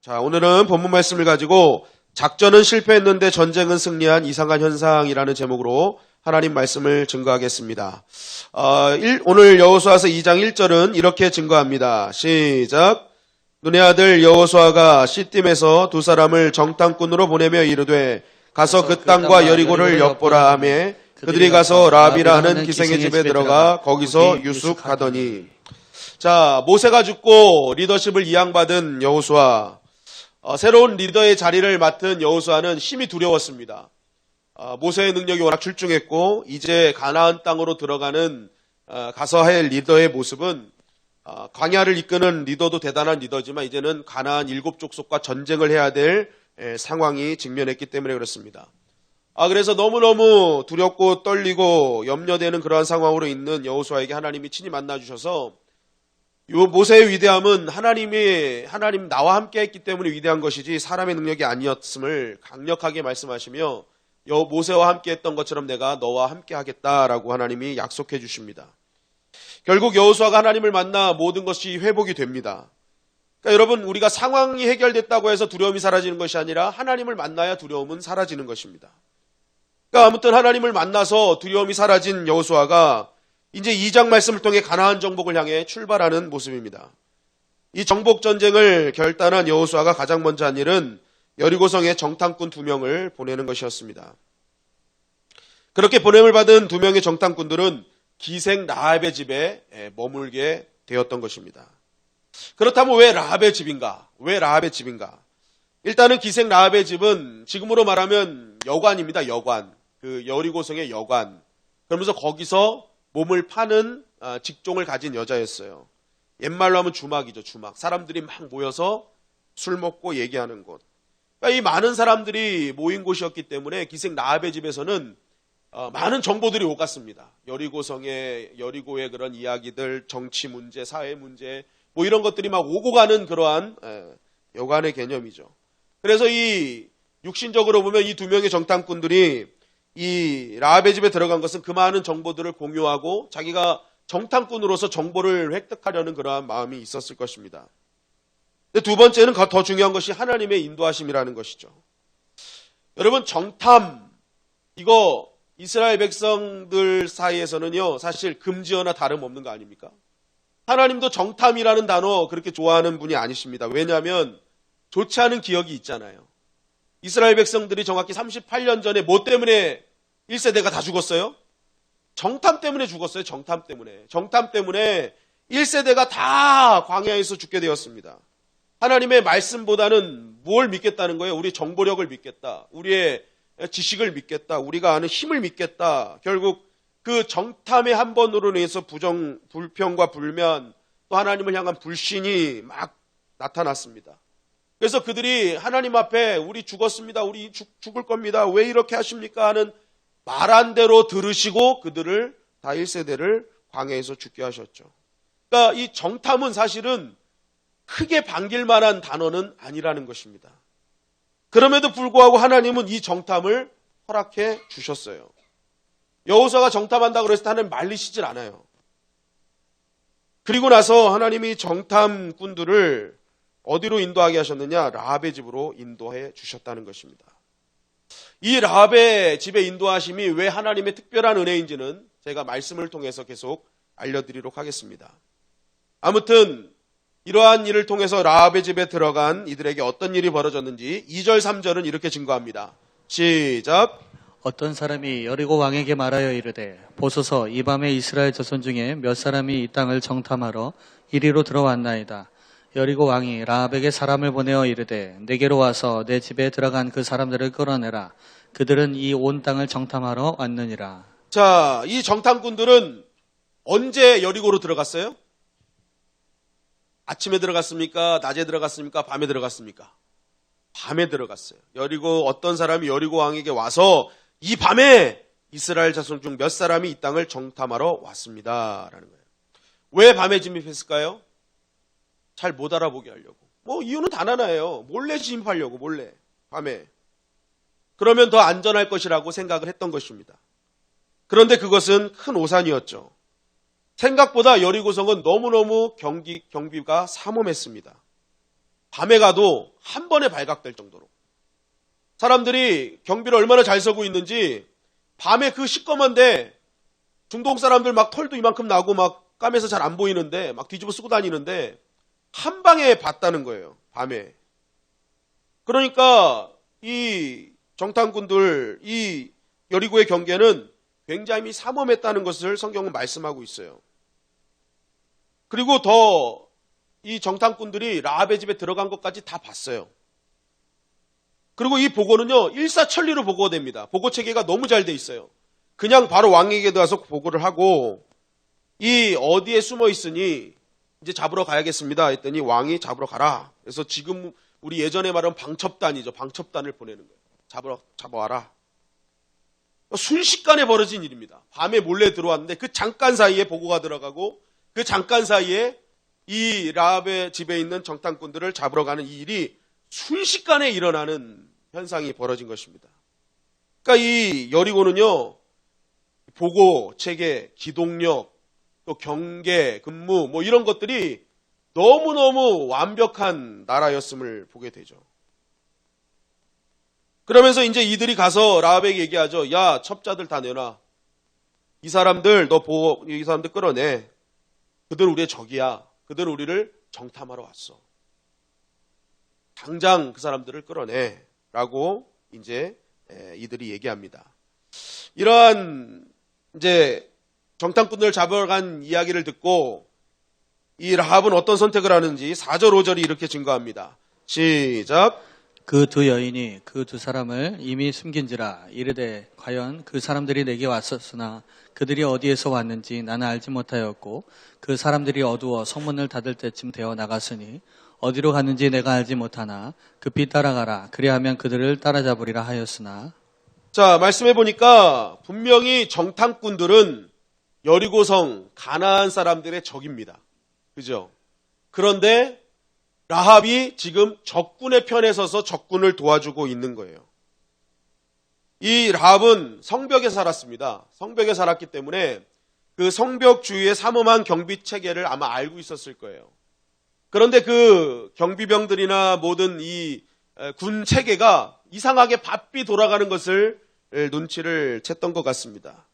자, 오늘은 본문 말씀을 가지고 작전은 실패했는데 전쟁은 승리한 이상한 현상이라는 제목으로 하나님 말씀을 증거하겠습니다. 오늘 여호수아서 2장 1절은 이렇게 증거합니다. 시작. 눈의 아들 여호수아가 시딤에서 두 사람을 정탐꾼으로 보내며 이르되 가서 그 땅과 여리고를 엿보라 하며 그들이 가서 라합이라 하는 기생의 집에 들어가 거기서 유숙하더니. 자, 모세가 죽고 리더십을 이양받은 여호수아, 새로운 리더의 자리를 맡은 여호수아는 힘이 두려웠습니다. 모세의 능력이 워낙 출중했고 이제 가나안 땅으로 들어가는 가서 할 리더의 모습은 광야를 이끄는 리더도 대단한 리더지만 이제는 가나안 7족속과 전쟁을 해야 될 상황이 직면했기 때문에 그렇습니다. 그래서 너무너무 두렵고 떨리고 염려되는 그러한 상황으로 있는 여호수아에게 하나님이 친히 만나주셔서 요 모세의 위대함은 하나님 나와 함께 했기 때문에 위대한 것이지 사람의 능력이 아니었음을 강력하게 말씀하시며 모세와 함께 했던 것처럼 내가 너와 함께 하겠다라고 하나님이 약속해 주십니다. 결국 여호수아가 하나님을 만나 모든 것이 회복이 됩니다. 그러니까 여러분, 우리가 상황이 해결됐다고 해서 두려움이 사라지는 것이 아니라 하나님을 만나야 두려움은 사라지는 것입니다. 그러니까 아무튼 하나님을 만나서 두려움이 사라진 여호수아가 이제 2장 말씀을 통해 가나안 정복을 향해 출발하는 모습입니다. 이 정복 전쟁을 결단한 여호수아가 가장 먼저 한 일은 여리고성에 정탐꾼 2명을 보내는 것이었습니다. 그렇게 보냄을 받은 2명의 정탐꾼들은 기생 라합의 집에 머물게 되었던 것입니다. 그렇다면 왜 라합의 집인가? 왜 라합의 집인가? 일단은 기생 라합의 집은 지금으로 말하면 여관입니다. 여관. 그 여리고성의 여관. 그러면서 거기서 몸을 파는 직종을 가진 여자였어요. 옛말로 하면 주막이죠. 주막. 사람들이 막 모여서 술 먹고 얘기하는 곳. 그러니까 이 많은 사람들이 모인 곳이었기 때문에 기생 라합의 집에서는 많은 정보들이 오갔습니다. 여리고의 그런 이야기들, 정치 문제, 사회 문제, 뭐 이런 것들이 막 오고 가는 그러한 여관의 개념이죠. 그래서 이 육신적으로 보면 이 2명의 정탐꾼들이 이 라합의 집에 들어간 것은 그 많은 정보들을 공유하고 자기가 정탐꾼으로서 정보를 획득하려는 그러한 마음이 있었을 것입니다. 근데 두 번째는 더 중요한 것이 하나님의 인도하심이라는 것이죠. 여러분, 정탐, 이거 이스라엘 백성들 사이에서는요, 사실 금지어나 다름없는 거 아닙니까? 하나님도 정탐이라는 단어 그렇게 좋아하는 분이 아니십니다. 왜냐하면 좋지 않은 기억이 있잖아요. 이스라엘 백성들이 정확히 38년 전에 뭐 때문에 1세대가 다 죽었어요? 정탐 때문에 죽었어요. 정탐 때문에. 정탐 때문에 1세대가 다 광야에서 죽게 되었습니다. 하나님의 말씀보다는 뭘 믿겠다는 거예요? 우리의 정보력을 믿겠다. 우리의 지식을 믿겠다. 우리가 아는 힘을 믿겠다. 결국 그 정탐의 한 번으로 인해서 불평과 불면 또 하나님을 향한 불신이 막 나타났습니다. 그래서 그들이 하나님 앞에 우리 죽었습니다. 우리 죽을 겁니다. 왜 이렇게 하십니까? 하는 말한 대로 들으시고 그들을 다 1세대를 광야에서 죽게 하셨죠. 그러니까 이 정탐은 사실은 크게 반길 만한 단어는 아니라는 것입니다. 그럼에도 불구하고 하나님은 이 정탐을 허락해 주셨어요. 여호수아가 정탐한다고 그랬을 때 하나님 말리시질 않아요. 그리고 나서 하나님이 정탐꾼들을 어디로 인도하게 하셨느냐? 라합의 집으로 인도해 주셨다는 것입니다. 이 라합의 집에 인도하심이 왜 하나님의 특별한 은혜인지는 제가 말씀을 통해서 계속 알려드리도록 하겠습니다. 아무튼 이러한 일을 통해서 라합의 집에 들어간 이들에게 어떤 일이 벌어졌는지 2절 3절은 이렇게 증거합니다. 시작. 어떤 사람이 여리고 왕에게 말하여 이르되 보소서 이 밤에 이스라엘 자손 중에 몇 사람이 이 땅을 정탐하러 이리로 들어왔나이다. 여리고 왕이 라합에게 사람을 보내어 이르되 내게로 와서 내 집에 들어간 그 사람들을 끌어내라. 그들은 이 온 땅을 정탐하러 왔느니라. 자, 이 정탐꾼들은 언제 여리고로 들어갔어요? 아침에 들어갔습니까? 낮에 들어갔습니까? 밤에 들어갔습니까? 밤에 들어갔어요. 어떤 사람이 여리고 왕에게 와서 이 밤에 이스라엘 자손 중 몇 사람이 이 땅을 정탐하러 왔습니다. 라는 거예요. 왜 밤에 진입했을까요? 잘 못 알아보게 하려고. 이유는 단 하나예요. 몰래 진입하려고, 몰래. 밤에. 그러면 더 안전할 것이라고 생각을 했던 것입니다. 그런데 그것은 큰 오산이었죠. 생각보다 여리고성은 너무너무 경비가 삼엄했습니다. 밤에 가도 한 번에 발각될 정도로. 사람들이 경비를 얼마나 잘 서고 있는지 밤에 그 시꺼먼데 중동 사람들 막 털도 이만큼 나고 막 까매서 잘 안 보이는데 막 뒤집어 쓰고 다니는데 한 방에 봤다는 거예요. 밤에. 그러니까 이 정탐꾼들, 이 여리고의 경계는 굉장히 삼엄했다는 것을 성경은 말씀하고 있어요. 그리고 더 이 정탐꾼들이 라합의 집에 들어간 것까지 다 봤어요. 그리고 이 보고는요, 일사천리로 보고가 됩니다. 보고 체계가 너무 잘 돼 있어요. 그냥 바로 왕에게 가서 보고를 하고, 이 어디에 숨어 있으니 이제 잡으러 가야겠습니다 했더니 왕이 잡으러 가라. 그래서 지금 우리 예전에 말하면 방첩단이죠. 방첩단을 보내는 거예요. 잡아와라. 순식간에 벌어진 일입니다. 밤에 몰래 들어왔는데 그 잠깐 사이에 보고가 들어가고 그 잠깐 사이에 이 라합의 집에 있는 정탐꾼들을 잡으러 가는 이 일이 순식간에 일어나는 현상이 벌어진 것입니다. 그러니까 이 여리고는요, 보고, 체계, 기동력, 또 경계, 근무, 뭐 이런 것들이 너무너무 완벽한 나라였음을 보게 되죠. 그러면서 이제 이들이 가서 라합에게 얘기하죠. 야, 첩자들 다 내놔. 이 사람들 이 사람들 끌어내. 그들 우리의 적이야. 그들 우리를 정탐하러 왔어. 당장 그 사람들을 끌어내. 라고 이제 이들이 얘기합니다. 이러한 이제 정탐꾼들을 잡으러 간 이야기를 듣고 이 라합은 어떤 선택을 하는지 4절 5절이 이렇게 증거합니다. 시작. 그 두 여인이 그 두 사람을 이미 숨긴지라 이르되 과연 그 사람들이 내게 왔었으나 그들이 어디에서 왔는지 나는 알지 못하였고 그 사람들이 어두워 성문을 닫을 때쯤 되어 나갔으니 어디로 갔는지 내가 알지 못하나 급히 따라가라 그리하면 그들을 따라잡으리라 하였으나. 자, 말씀해 보니까 분명히 정탐꾼들은 여리고성 가나안 사람들의 적입니다. 그죠? 그런데 라합이 지금 적군의 편에 서서 적군을 도와주고 있는 거예요. 이 라합은 성벽에 살았습니다. 성벽에 살았기 때문에 그 성벽 주위의 삼엄한 경비 체계를 아마 알고 있었을 거예요. 그런데 그 경비병들이나 모든 이 군 체계가 이상하게 바삐 돌아가는 것을 눈치를 챘던 것 같습니다.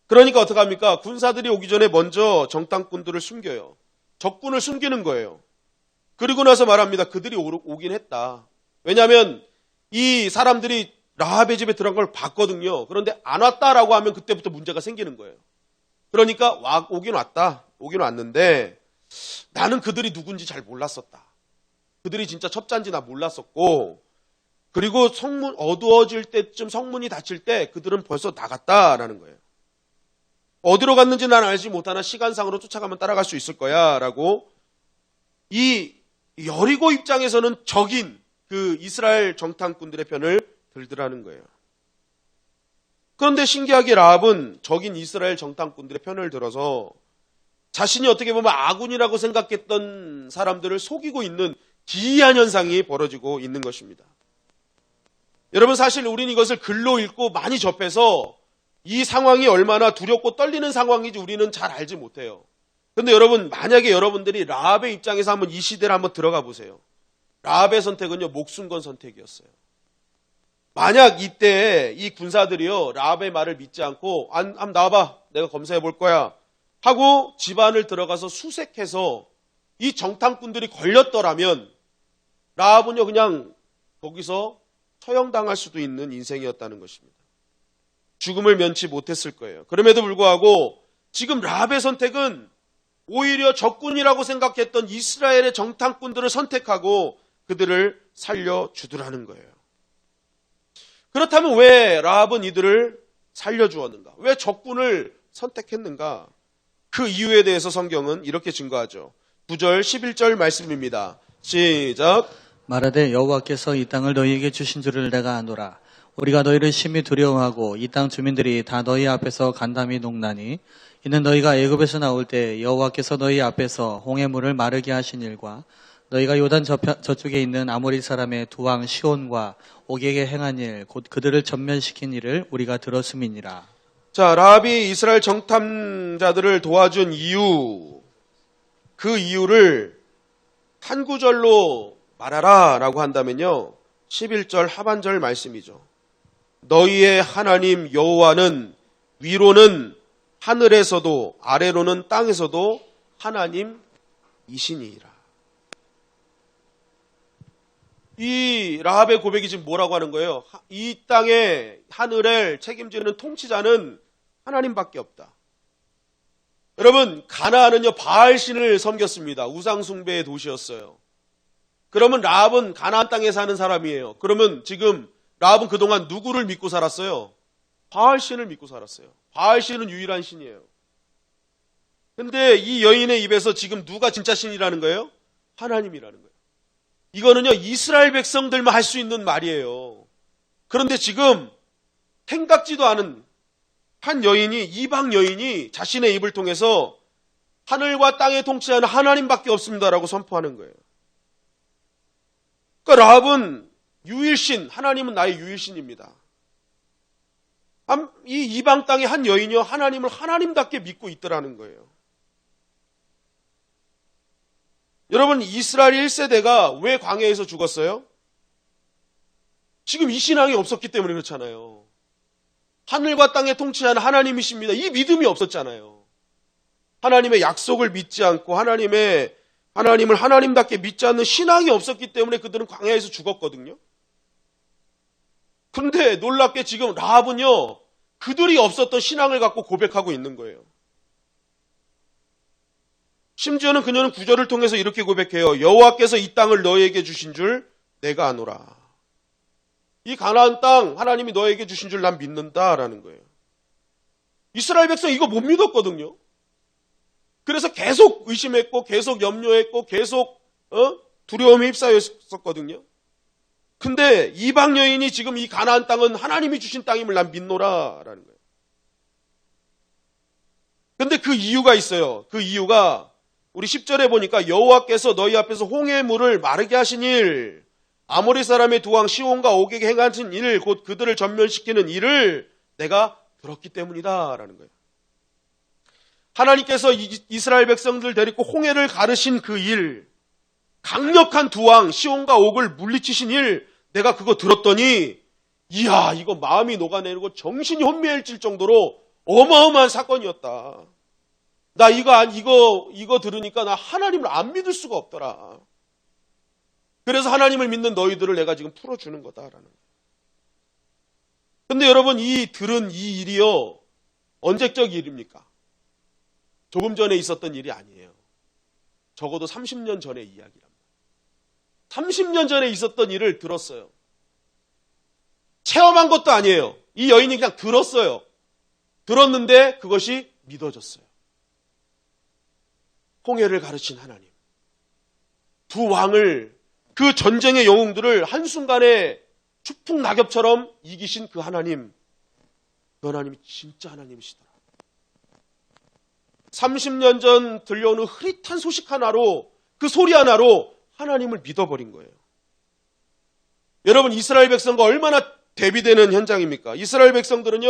그러니까 어떡합니까? 군사들이 오기 전에 먼저 정탐꾼들을 숨겨요. 적군을 숨기는 거예요. 그리고 나서 말합니다. 그들이 오긴 했다. 왜냐하면 이 사람들이 라합의 집에 들어간 걸 봤거든요. 그런데 안 왔다라고 하면 그때부터 문제가 생기는 거예요. 그러니까 오긴 왔다. 오긴 왔는데 나는 그들이 누군지 잘 몰랐었다. 그들이 진짜 첩자인지 나 몰랐었고 그리고 성문 어두워질 때쯤 성문이 닫힐 때 그들은 벌써 나갔다라는 거예요. 어디로 갔는지 난 알지 못하나 시간상으로 쫓아가면 따라갈 수 있을 거야 라고 이 여리고 입장에서는 적인 그 이스라엘 정탐꾼들의 편을 들더라는 거예요. 그런데 신기하게 라합은 적인 이스라엘 정탐꾼들의 편을 들어서 자신이 어떻게 보면 아군이라고 생각했던 사람들을 속이고 있는 기이한 현상이 벌어지고 있는 것입니다. 여러분 사실 우리는 이것을 글로 읽고 많이 접해서 이 상황이 얼마나 두렵고 떨리는 상황인지 우리는 잘 알지 못해요. 그런데 여러분 만약에 여러분들이 라합의 입장에서 한번 이 시대를 한번 들어가 보세요. 라합의 선택은요 목숨 건 선택이었어요. 만약 이때 이 군사들이요 라합의 말을 믿지 않고 한번 나와봐 내가 검사해 볼 거야 하고 집안을 들어가서 수색해서 이 정탐꾼들이 걸렸더라면 라합은요 그냥 거기서 처형당할 수도 있는 인생이었다는 것입니다. 죽음을 면치 못했을 거예요. 그럼에도 불구하고 지금 라합의 선택은 오히려 적군이라고 생각했던 이스라엘의 정탐꾼들을 선택하고 그들을 살려주더라는 거예요. 그렇다면 왜 라합은 이들을 살려주었는가? 왜 적군을 선택했는가? 그 이유에 대해서 성경은 이렇게 증거하죠. 9절 11절 말씀입니다. 시작. 말하되 여호와께서 이 땅을 너희에게 주신 줄을 내가 아노라. 우리가 너희를 심히 두려워하고 이 땅 주민들이 다 너희 앞에서 간담이 녹나니 이는 너희가 애굽에서 나올 때 여호와께서 너희 앞에서 홍해 물을 마르게 하신 일과 너희가 요단 저쪽에 있는 아모리 사람의 두 왕 시온과 옥에게 행한 일 곧 그들을 전면시킨 일을 우리가 들었음이니라. 자, 라합이 이스라엘 정탐자들을 도와준 이유, 그 이유를 한 구절로 말하라 라고 한다면요, 11절 하반절 말씀이죠. 너희의 하나님 여호와는 위로는 하늘에서도 아래로는 땅에서도 하나님이시니이다. 이 라합의 고백이 지금 뭐라고 하는 거예요? 이 땅의 하늘을 책임지는 통치자는 하나님밖에 없다. 여러분, 가나안은요 바알신을 섬겼습니다. 우상숭배의 도시였어요. 그러면 라합은 가나안 땅에 사는 사람이에요. 그러면 지금 라합은 그동안 누구를 믿고 살았어요? 바알신을 믿고 살았어요. 바알신은 유일한 신이에요. 근데 이 여인의 입에서 지금 누가 진짜 신이라는 거예요? 하나님이라는 거예요. 이거는요 이스라엘 백성들만 할 수 있는 말이에요. 그런데 지금 생각지도 않은 한 여인이, 이방 여인이 자신의 입을 통해서 하늘과 땅에 통치하는 하나님밖에 없습니다라고 선포하는 거예요. 그러니까 라합은 유일신, 하나님은 나의 유일신입니다. 이 이방 땅의 한 여인이요 하나님을 하나님답게 믿고 있더라는 거예요. 여러분, 이스라엘 1세대가 왜 광야에서 죽었어요? 지금 이 신앙이 없었기 때문에 그렇잖아요. 하늘과 땅에 통치하는 하나님이십니다. 이 믿음이 없었잖아요. 하나님의 약속을 믿지 않고 하나님을 하나님답게 믿지 않는 신앙이 없었기 때문에 그들은 광야에서 죽었거든요. 그런데 놀랍게 지금 라합은요 그들이 없었던 신앙을 갖고 고백하고 있는 거예요. 심지어는 그녀는 구절을 통해서 이렇게 고백해요. 여호와께서 이 땅을 너에게 주신 줄 내가 아노라. 이 가나안 땅 하나님이 너에게 주신 줄 난 믿는다라는 거예요. 이스라엘 백성 이거 못 믿었거든요. 그래서 계속 의심했고 계속 염려했고 계속 두려움에 휩싸여 있었거든요. 근데 이방 여인이 지금 이 가나안 땅은 하나님이 주신 땅임을 난 믿노라라는 거예요. 근데 그 이유가 있어요. 그 이유가 우리 10절에 보니까 여호와께서 너희 앞에서 홍해의 물을 마르게 하신 일, 아모리 사람의 두 왕 시온과 옥에게 행하신 일, 곧 그들을 전멸시키는 일을 내가 들었기 때문이다 라는 거예요. 하나님께서 이스라엘 백성들 데리고 홍해를 가르신 그 일, 강력한 두 왕 시온과 옥을 물리치신 일, 내가 그거 들었더니 이야 이거 마음이 녹아내리고 정신이 혼미해질 정도로 어마어마한 사건이었다. 나 이거 들으니까 나 하나님을 안 믿을 수가 없더라. 그래서 하나님을 믿는 너희들을 내가 지금 풀어주는 거다라는 거예요. 근데 여러분 들은 이 일이요 언제적 일입니까? 조금 전에 있었던 일이 아니에요. 적어도 30년 전의 이야기랍니다. 30년 전에 있었던 일을 들었어요. 체험한 것도 아니에요. 이 여인이 그냥 들었어요. 들었는데 그것이 믿어졌어요. 홍해를 가르친 하나님. 두 왕을, 그 전쟁의 영웅들을 한순간에 추풍 낙엽처럼 이기신 그 하나님. 그 하나님이 진짜 하나님이시더라. 30년 전 들려오는 흐릿한 소식 하나로, 그 소리 하나로 하나님을 믿어버린 거예요. 여러분, 이스라엘 백성과 얼마나 대비되는 현장입니까? 이스라엘 백성들은요,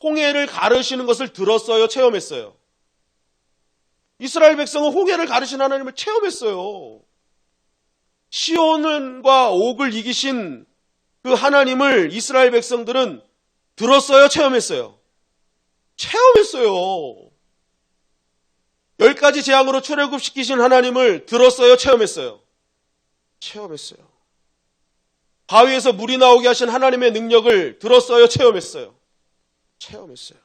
홍해를 가르시는 것을 들었어요, 체험했어요. 이스라엘 백성은 홍해를 가르신 하나님을 체험했어요. 시온과 옥을 이기신 그 하나님을 이스라엘 백성들은 들었어요, 체험했어요. 체험했어요. 10가지 재앙으로 출애굽시키신 하나님을 들었어요, 체험했어요. 체험했어요. 바위에서 물이 나오게 하신 하나님의 능력을 들었어요, 체험했어요. 체험했어요.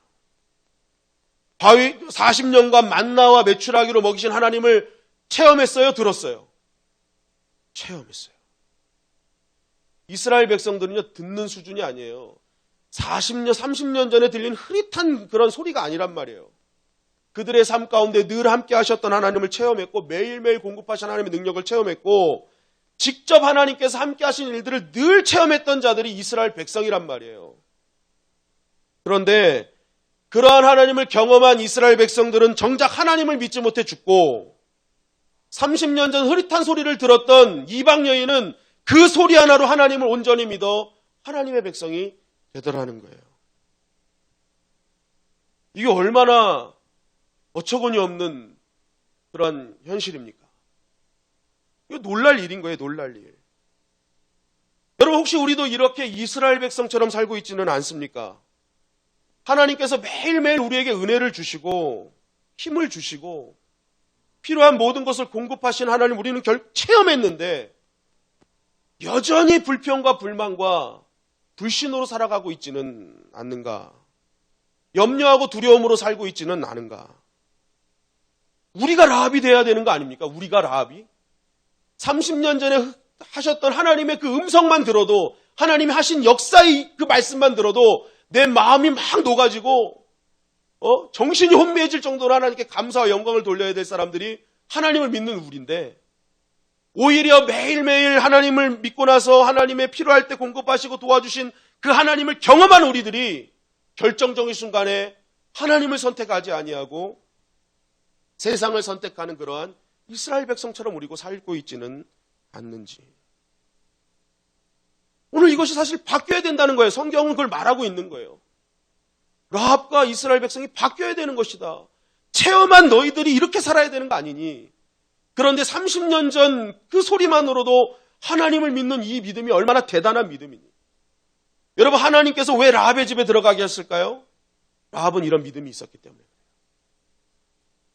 바위 40년간 만나와 메추라기로 먹이신 하나님을 체험했어요, 들었어요. 체험했어요. 이스라엘 백성들은요, 듣는 수준이 아니에요. 40년, 30년 전에 들린 흐릿한 그런 소리가 아니란 말이에요. 그들의 삶 가운데 늘 함께 하셨던 하나님을 체험했고 매일매일 공급하신 하나님의 능력을 체험했고 직접 하나님께서 함께 하신 일들을 늘 체험했던 자들이 이스라엘 백성이란 말이에요. 그런데 그러한 하나님을 경험한 이스라엘 백성들은 정작 하나님을 믿지 못해 죽고 30년 전 흐릿한 소리를 들었던 이방 여인은 그 소리 하나로 하나님을 온전히 믿어 하나님의 백성이 되더라는 거예요. 이게 얼마나 어처구니 없는 그런 현실입니까? 이거 놀랄 일인 거예요, 놀랄 일. 여러분 혹시 우리도 이렇게 이스라엘 백성처럼 살고 있지는 않습니까? 하나님께서 매일매일 우리에게 은혜를 주시고 힘을 주시고 필요한 모든 것을 공급하신 하나님 우리는 체험했는데 여전히 불평과 불만과 불신으로 살아가고 있지는 않는가? 염려하고 두려움으로 살고 있지는 않은가? 우리가 라합이 돼야 되는 거 아닙니까? 우리가 라합이? 30년 전에 하셨던 하나님의 그 음성만 들어도, 하나님이 하신 역사의 그 말씀만 들어도 내 마음이 막 녹아지고 정신이 혼미해질 정도로 하나님께 감사와 영광을 돌려야 될 사람들이 하나님을 믿는 우리인데, 오히려 매일매일 하나님을 믿고 나서 하나님의 필요할 때 공급하시고 도와주신 그 하나님을 경험한 우리들이 결정적인 순간에 하나님을 선택하지 아니하고 세상을 선택하는 그러한 이스라엘 백성처럼 우리고 살고 있지는 않는지. 오늘 이것이 사실 바뀌어야 된다는 거예요. 성경은 그걸 말하고 있는 거예요. 라합과 이스라엘 백성이 바뀌어야 되는 것이다. 체험한 너희들이 이렇게 살아야 되는 거 아니니. 그런데 30년 전 그 소리만으로도 하나님을 믿는 이 믿음이 얼마나 대단한 믿음이니. 여러분, 하나님께서 왜 라합의 집에 들어가게 했을까요? 라합은 이런 믿음이 있었기 때문에.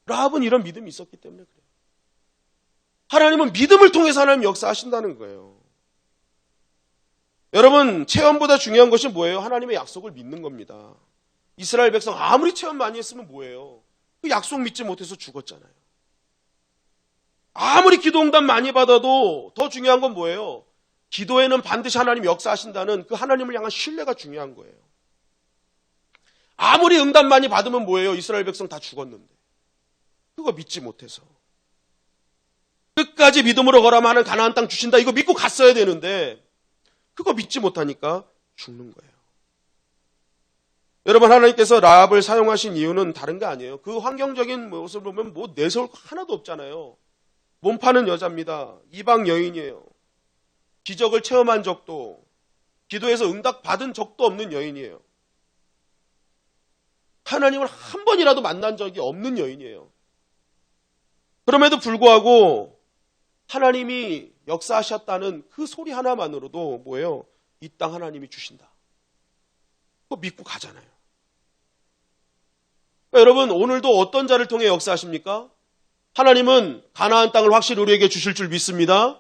라합은 이런 믿음이 있었기 때문에 그래요. 하나님은 믿음을 통해서 하나님 역사하신다는 거예요. 여러분, 체험보다 중요한 것이 뭐예요? 하나님의 약속을 믿는 겁니다. 이스라엘 백성 아무리 체험 많이 했으면 뭐예요? 그 약속 믿지 못해서 죽었잖아요. 아무리 기도 응답 많이 받아도 더 중요한 건 뭐예요? 기도에는 반드시 하나님 역사하신다는 그 하나님을 향한 신뢰가 중요한 거예요. 아무리 응답 많이 받으면 뭐예요? 이스라엘 백성 다 죽었는데. 그거 믿지 못해서. 끝까지 믿음으로 걸어만 하는 가나안 땅 주신다. 이거 믿고 갔어야 되는데 그거 믿지 못하니까 죽는 거예요. 여러분, 하나님께서 라합을 사용하신 이유는 다른 게 아니에요. 그 환경적인 모습을 보면 뭐 내세울 거 하나도 없잖아요. 몸 파는 여자입니다. 이방 여인이에요. 기적을 체험한 적도, 기도에서 응답 받은 적도 없는 여인이에요. 하나님을 한 번이라도 만난 적이 없는 여인이에요. 그럼에도 불구하고 하나님이 역사하셨다는 그 소리 하나만으로도 뭐예요? 이 땅 하나님이 주신다. 그거 믿고 가잖아요. 그러니까 여러분, 오늘도 어떤 자를 통해 역사하십니까? 하나님은 가나안 땅을 확실히 우리에게 주실 줄 믿습니다.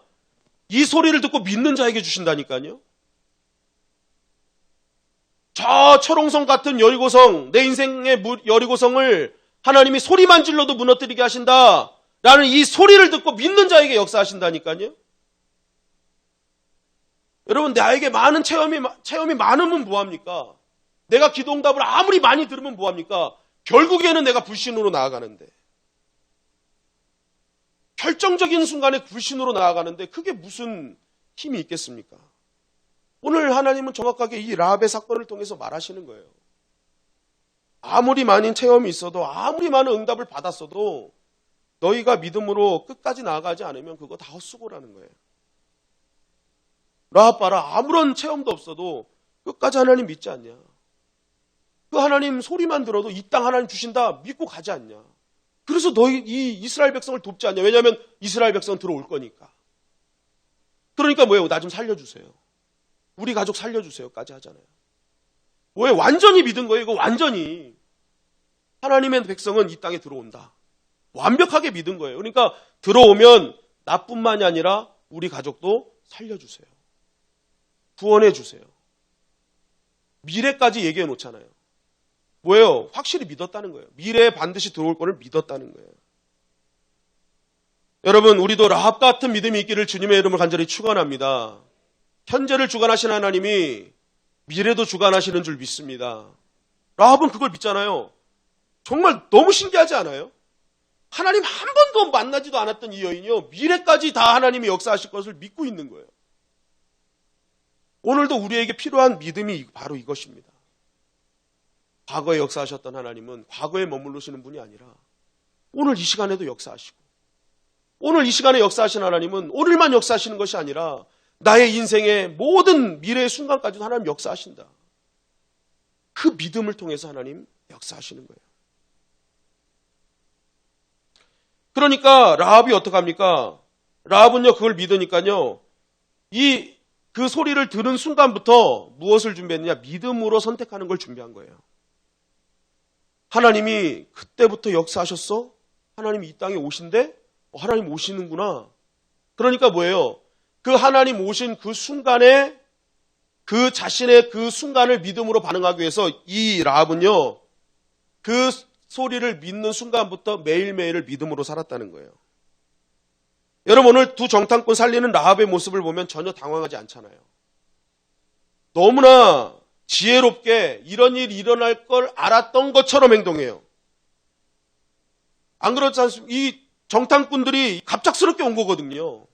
이 소리를 듣고 믿는 자에게 주신다니까요. 저 철옹성 같은 여리고성, 내 인생의 여리고성을 하나님이 소리만 질러도 무너뜨리게 하신다 라는 이 소리를 듣고 믿는 자에게 역사하신다니까요. 여러분, 나에게 많은 체험이 많으면 뭐합니까? 내가 기도응답을 아무리 많이 들으면 뭐합니까? 결국에는 내가 불신으로 나아가는데, 결정적인 순간에 불신으로 나아가는데 그게 무슨 힘이 있겠습니까? 오늘 하나님은 정확하게 이 라합의 사건을 통해서 말하시는 거예요. 아무리 많은 체험이 있어도, 아무리 많은 응답을 받았어도 너희가 믿음으로 끝까지 나아가지 않으면 그거 다 헛수고라는 거예요. 라합 봐라, 아무런 체험도 없어도 끝까지 하나님 믿지 않냐? 그 하나님 소리만 들어도 이 땅 하나님 주신다 믿고 가지 않냐? 그래서 너희 이 이스라엘 백성을 돕지 않냐? 왜냐하면 이스라엘 백성은 들어올 거니까. 그러니까 뭐예요? 나 좀 살려주세요. 우리 가족 살려주세요까지 하잖아요. 뭐예요? 완전히 믿은 거예요. 이거 완전히. 하나님의 백성은 이 땅에 들어온다. 완벽하게 믿은 거예요. 그러니까 들어오면 나뿐만이 아니라 우리 가족도 살려주세요. 구원해 주세요. 미래까지 얘기해 놓잖아요. 뭐예요? 확실히 믿었다는 거예요. 미래에 반드시 들어올 거를 믿었다는 거예요. 여러분, 우리도 라합 같은 믿음이 있기를 주님의 이름을 간절히 축원합니다. 현재를 주관하시는 하나님이 미래도 주관하시는 줄 믿습니다. 라합은 그걸 믿잖아요. 정말 너무 신기하지 않아요? 하나님 한 번도 만나지도 않았던 이 여인이요, 미래까지 다 하나님이 역사하실 것을 믿고 있는 거예요. 오늘도 우리에게 필요한 믿음이 바로 이것입니다. 과거에 역사하셨던 하나님은 과거에 머무르시는 분이 아니라 오늘 이 시간에도 역사하시고, 오늘 이 시간에 역사하시는 하나님은 오늘만 역사하시는 것이 아니라 나의 인생의 모든 미래의 순간까지도 하나님 역사하신다. 그 믿음을 통해서 하나님 역사하시는 거예요. 그러니까 라합이 어떡합니까? 라합은요, 그걸 믿으니까요, 그 소리를 들은 순간부터 무엇을 준비했느냐? 믿음으로 선택하는 걸 준비한 거예요. 하나님이 그때부터 역사하셨어? 하나님이 이 땅에 오신대? 하나님 오시는구나. 그러니까 뭐예요? 그 하나님 오신 그 순간에 그 자신의 그 순간을 믿음으로 반응하기 위해서 이 라합은요, 그 소리를 믿는 순간부터 매일매일을 믿음으로 살았다는 거예요. 여러분, 오늘 두 정탐꾼 살리는 라합의 모습을 보면 전혀 당황하지 않잖아요. 너무나 지혜롭게 이런 일이 일어날 걸 알았던 것처럼 행동해요. 안 그렇지 않습니까? 이 정탐꾼들이 갑작스럽게 온 거거든요.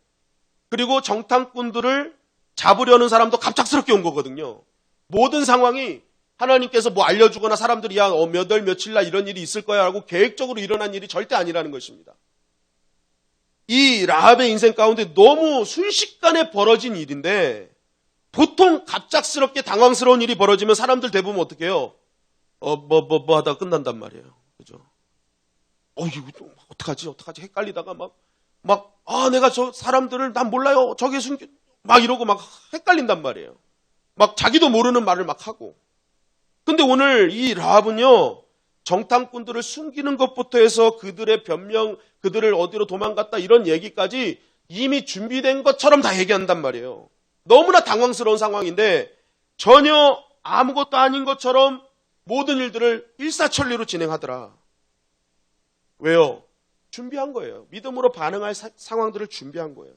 그리고 정탐꾼들을 잡으려는 사람도 갑작스럽게 온 거거든요. 모든 상황이 하나님께서 뭐 알려주거나 사람들이 몇 월 며칠 날 이런 일이 있을 거야 라고 계획적으로 일어난 일이 절대 아니라는 것입니다. 이 라합의 인생 가운데 너무 순식간에 벌어진 일인데, 보통 갑작스럽게 당황스러운 일이 벌어지면 사람들 대부분 어떻게 해요? 뭐 하다가 끝난단 말이에요. 그죠? 이거 어떡하지? 헷갈리다가 내가 저 사람들을 난 몰라요. 저기 막 이러고 막 헷갈린단 말이에요. 막 자기도 모르는 말을 막 하고. 근데 오늘 이 라합은요, 정탐꾼들을 숨기는 것부터 해서 그들의 변명, 그들을 어디로 도망갔다 이런 얘기까지 이미 준비된 것처럼 다 얘기한단 말이에요. 너무나 당황스러운 상황인데 전혀 아무것도 아닌 것처럼 모든 일들을 일사천리로 진행하더라. 왜요? 준비한 거예요. 믿음으로 반응할 상황들을 준비한 거예요.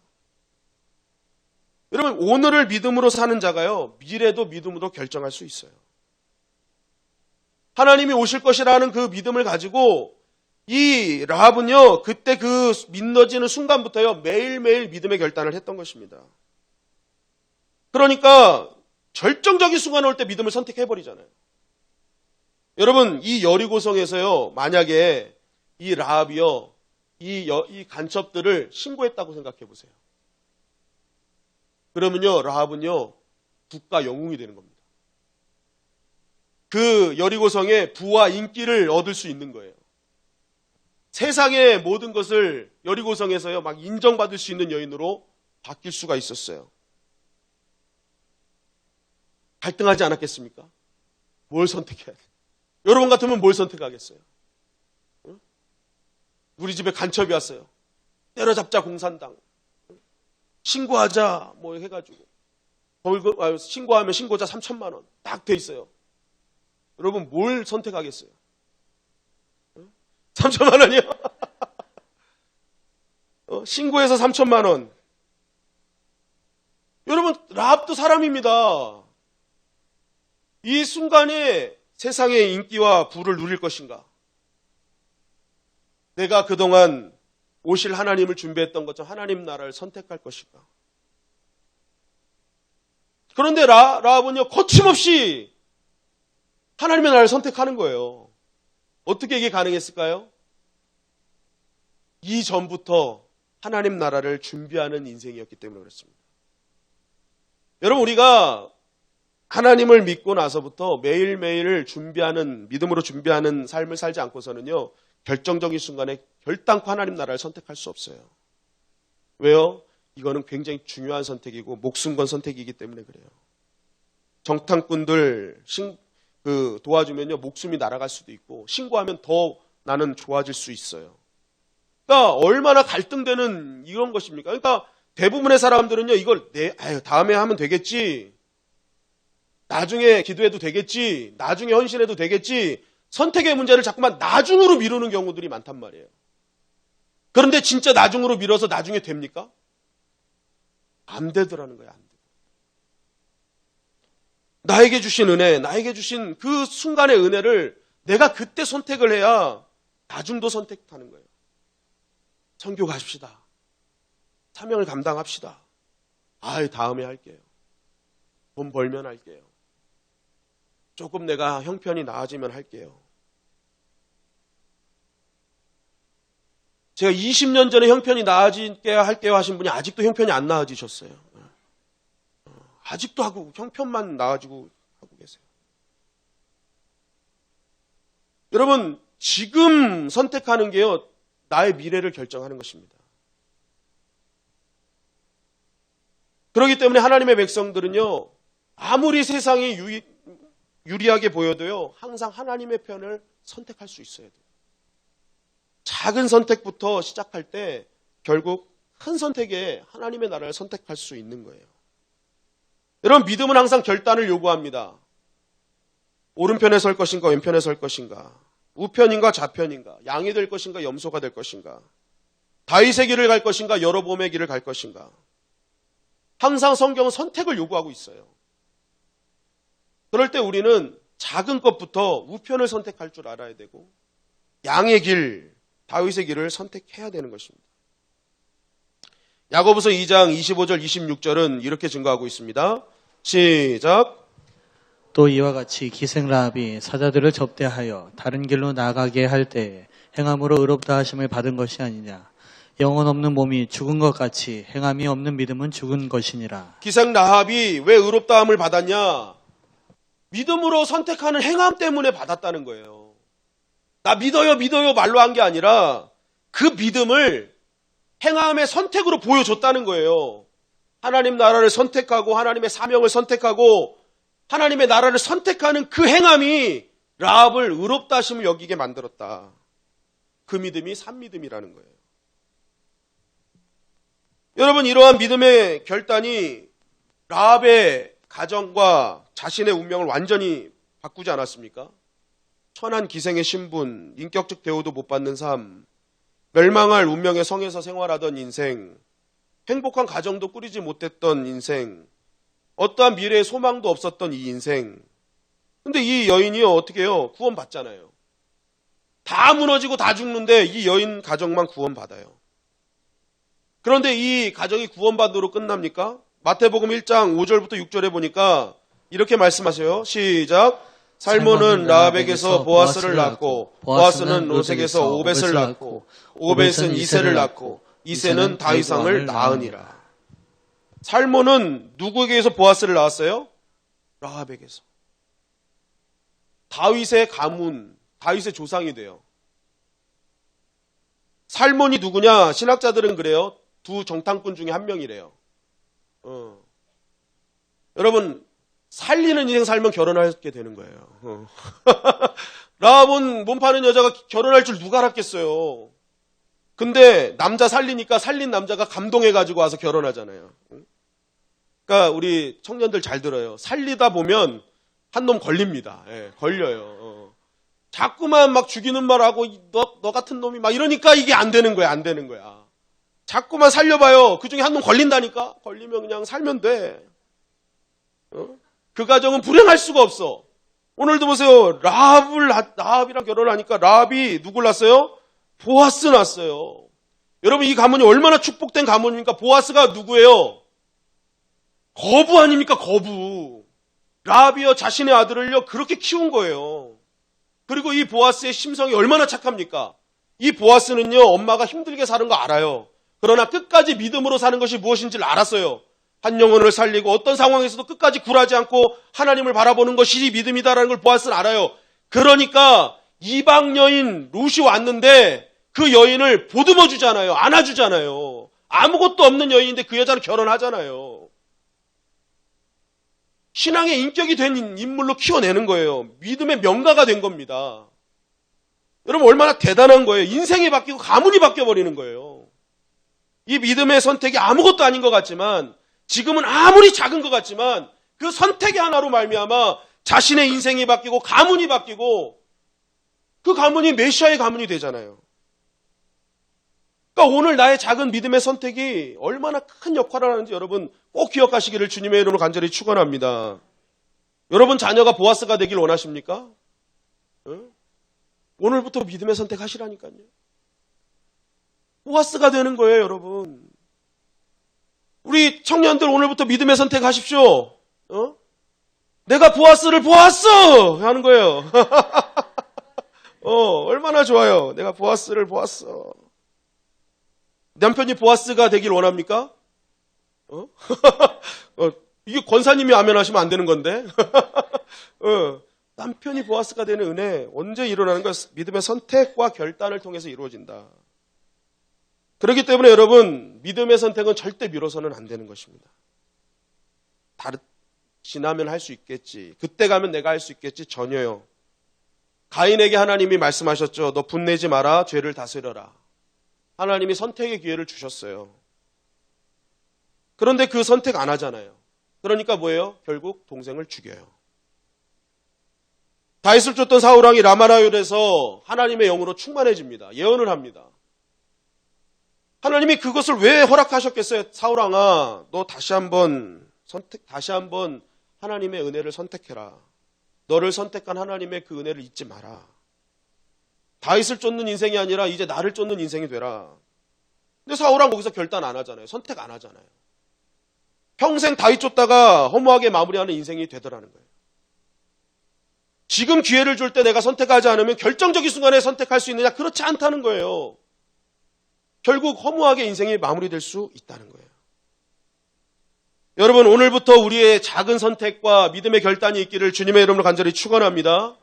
여러분, 오늘을 믿음으로 사는 자가요, 미래도 믿음으로 결정할 수 있어요. 하나님이 오실 것이라는 그 믿음을 가지고 이 라합은요, 그때 그 믿어지는 순간부터요, 매일매일 믿음의 결단을 했던 것입니다. 그러니까 결정적인 순간 올 때 믿음을 선택해버리잖아요. 여러분, 이 여리고성에서요, 만약에 이 라합이요, 이 간첩들을 신고했다고 생각해 보세요. 그러면요, 라합은요, 국가 영웅이 되는 겁니다. 그 여리고성의 부와 인기를 얻을 수 있는 거예요. 세상의 모든 것을 여리고성에서요, 막 인정받을 수 있는 여인으로 바뀔 수가 있었어요. 갈등하지 않았겠습니까? 뭘 선택해야 돼? 여러분 같으면 뭘 선택하겠어요? 응? 우리 집에 간첩이 왔어요. 때려잡자 공산당. 신고하자 뭐 해가지고 신고하면 신고자 3천만 원 딱 돼 있어요. 여러분 뭘 선택하겠어요? 3천만 원이요? 신고해서 3천만 원. 여러분, 라합도 사람입니다. 이 순간에 세상의 인기와 부를 누릴 것인가? 내가 그동안 오실 하나님을 준비했던 것처럼 하나님 나라를 선택할 것인가? 그런데 라합은요, 거침없이 하나님의 나라를 선택하는 거예요. 어떻게 이게 가능했을까요? 이전부터 하나님 나라를 준비하는 인생이었기 때문에 그렇습니다. 여러분, 우리가 하나님을 믿고 나서부터 매일매일 믿음으로 준비하는 삶을 살지 않고서는요, 결정적인 순간에 결단코 하나님 나라를 선택할 수 없어요. 왜요? 이거는 굉장히 중요한 선택이고 목숨 건 선택이기 때문에 그래요. 정탐꾼들 도와주면요, 목숨이 날아갈 수도 있고 신고하면 더 나는 좋아질 수 있어요. 그러니까 얼마나 갈등되는 이런 것입니까? 그러니까 대부분의 사람들은요, 이걸 다음에 하면 되겠지, 나중에 기도해도 되겠지, 나중에 헌신해도 되겠지, 선택의 문제를 자꾸만 나중으로 미루는 경우들이 많단 말이에요. 그런데 진짜 나중으로 미뤄서 나중에 됩니까? 안 되더라는 거예요. 안 돼. 나에게 주신 은혜, 나에게 주신 그 순간의 은혜를 내가 그때 선택을 해야 나중도 선택하는 거예요. 선교 가십시다. 사명을 감당합시다. 다음에 할게요. 돈 벌면 할게요. 조금 내가 형편이 나아지면 할게요. 제가 20년 전에 형편이 나아지게 할게요 하신 분이 아직도 형편이 안 나아지셨어요. 아직도 하고 형편만 나아지고 하고 계세요. 여러분, 지금 선택하는 게요, 나의 미래를 결정하는 것입니다. 그렇기 때문에 하나님의 백성들은요, 아무리 세상이 유리하게 보여도요, 항상 하나님의 편을 선택할 수 있어야 돼요. 작은 선택부터 시작할 때 결국 큰 선택에 하나님의 나라를 선택할 수 있는 거예요. 여러분, 믿음은 항상 결단을 요구합니다. 오른편에 설 것인가 왼편에 설 것인가, 우편인가 좌편인가, 양이 될 것인가 염소가 될 것인가, 다윗의 길을 갈 것인가 여로보암의 길을 갈 것인가. 항상 성경은 선택을 요구하고 있어요. 그럴 때 우리는 작은 것부터 우편을 선택할 줄 알아야 되고, 양의 길, 다윗의 길을 선택해야 되는 것입니다. 야고보서 2장 25절 26절은 이렇게 증거하고 있습니다. 시작. 또 이와 같이 기생 라합이 사자들을 접대하여 다른 길로 나가게 할 때에 행함으로 의롭다 하심을 받은 것이 아니냐. 영혼 없는 몸이 죽은 것 같이 행함이 없는 믿음은 죽은 것이니라. 기생 라합이 왜 의롭다함을 받았냐? 믿음으로 선택하는 행함 때문에 받았다는 거예요. 나 믿어요 믿어요 말로 한 게 아니라 그 믿음을 행함의 선택으로 보여줬다는 거예요. 하나님 나라를 선택하고 하나님의 사명을 선택하고 하나님의 나라를 선택하는 그 행함이 라합을 의롭다 하심을 여기게 만들었다. 그 믿음이 산믿음이라는 거예요. 여러분, 이러한 믿음의 결단이 라합의 가정과 자신의 운명을 완전히 바꾸지 않았습니까? 천한 기생의 신분, 인격적 대우도 못 받는 삶, 멸망할 운명의 성에서 생활하던 인생, 행복한 가정도 꾸리지 못했던 인생, 어떠한 미래의 소망도 없었던 이 인생. 근데 이 여인이요, 어떻게 해요? 구원받잖아요. 다 무너지고 다 죽는데 이 여인 가정만 구원받아요. 그런데 이 가정이 구원받으로 끝납니까? 마태복음 1장 5절부터 6절에 보니까 이렇게 말씀하세요. 시작. 살몬은 라합에게서 보아스를 낳고, 보아스는 롯에게서 오벳을 낳고, 오벳은 이새를 낳고, 이새는 다윗왕을 낳으니라. 살몬은 누구에게서 보아스를 낳았어요? 라합에게서. 다윗의 가문, 다윗의 조상이 돼요. 살몬이 누구냐? 신학자들은 그래요. 두 정탐꾼 중에 한 명이래요. 여러분, 살리는 인생 살면 결혼하게 되는 거예요. 라합은 몸 파는 여자가 결혼할 줄 누가 알았겠어요. 근데 남자 살리니까 살린 남자가 감동해가지고 와서 결혼하잖아요. 그러니까 우리 청년들 잘 들어요. 살리다 보면 한 놈 걸립니다. 예, 걸려요. 자꾸만 막 죽이는 말하고 너 같은 놈이 막 이러니까 이게 안 되는 거야. 안 되는 거야. 자꾸만 살려봐요. 그 중에 한 놈 걸린다니까. 걸리면 그냥 살면 돼. 그 가정은 불행할 수가 없어. 오늘도 보세요. 라합이랑 결혼하니까 라합이 누굴 낳았어요? 보아스 낳았어요. 여러분, 이 가문이 얼마나 축복된 가문입니까? 보아스가 누구예요? 거부 아닙니까? 거부. 라합이요, 자신의 아들을요 그렇게 키운 거예요. 그리고 이 보아스의 심성이 얼마나 착합니까? 이 보아스는요, 엄마가 힘들게 사는 거 알아요. 그러나 끝까지 믿음으로 사는 것이 무엇인지를 알았어요. 한 영혼을 살리고 어떤 상황에서도 끝까지 굴하지 않고 하나님을 바라보는 것이 믿음이다라는 걸 보아스는 알아요. 그러니까 이방 여인 롯이 왔는데 그 여인을 보듬어 주잖아요. 안아주잖아요. 아무것도 없는 여인인데 그 여자는 결혼하잖아요. 신앙의 인격이 된 인물로 키워내는 거예요. 믿음의 명가가 된 겁니다. 여러분, 얼마나 대단한 거예요. 인생이 바뀌고 가문이 바뀌어버리는 거예요. 이 믿음의 선택이 아무것도 아닌 것 같지만, 지금은 아무리 작은 것 같지만 그 선택의 하나로 말미암아 자신의 인생이 바뀌고 가문이 바뀌고 그 가문이 메시아의 가문이 되잖아요. 그러니까 오늘 나의 작은 믿음의 선택이 얼마나 큰 역할을 하는지 여러분 꼭 기억하시기를 주님의 이름으로 간절히 축원합니다. 여러분 자녀가 보아스가 되길 원하십니까? 오늘부터 믿음의 선택하시라니까요. 보아스가 되는 거예요, 여러분. 우리 청년들 오늘부터 믿음의 선택하십시오. 내가 보아스를 보았어! 하는 거예요. 얼마나 좋아요. 내가 보아스를 보았어. 남편이 보아스가 되길 원합니까? 이게 권사님이 아멘 하시면 안 되는 건데. 남편이 보아스가 되는 은혜 언제 일어나는 것? 믿음의 선택과 결단을 통해서 이루어진다. 그렇기 때문에 여러분, 믿음의 선택은 절대 미뤄서는 안 되는 것입니다. 지나면 할 수 있겠지. 그때 가면 내가 할 수 있겠지. 전혀요. 가인에게 하나님이 말씀하셨죠. 너 분내지 마라. 죄를 다스려라. 하나님이 선택의 기회를 주셨어요. 그런데 그 선택 안 하잖아요. 그러니까 뭐예요? 결국 동생을 죽여요. 다윗을 쫓던 사울왕이 라마라율에서 하나님의 영으로 충만해집니다. 예언을 합니다. 하나님이 그것을 왜 허락하셨겠어요? 사울왕아, 너 다시 한번 하나님의 은혜를 선택해라. 너를 선택한 하나님의 그 은혜를 잊지 마라. 다윗을 쫓는 인생이 아니라 이제 나를 쫓는 인생이 되라. 근데 사울왕 거기서 결단 안 하잖아요. 선택 안 하잖아요. 평생 다윗 쫓다가 허무하게 마무리하는 인생이 되더라는 거예요. 지금 기회를 줄 때 내가 선택하지 않으면 결정적인 순간에 선택할 수 있느냐? 그렇지 않다는 거예요. 결국 허무하게 인생이 마무리될 수 있다는 거예요. 여러분, 오늘부터 우리의 작은 선택과 믿음의 결단이 있기를 주님의 이름으로 간절히 축원합니다.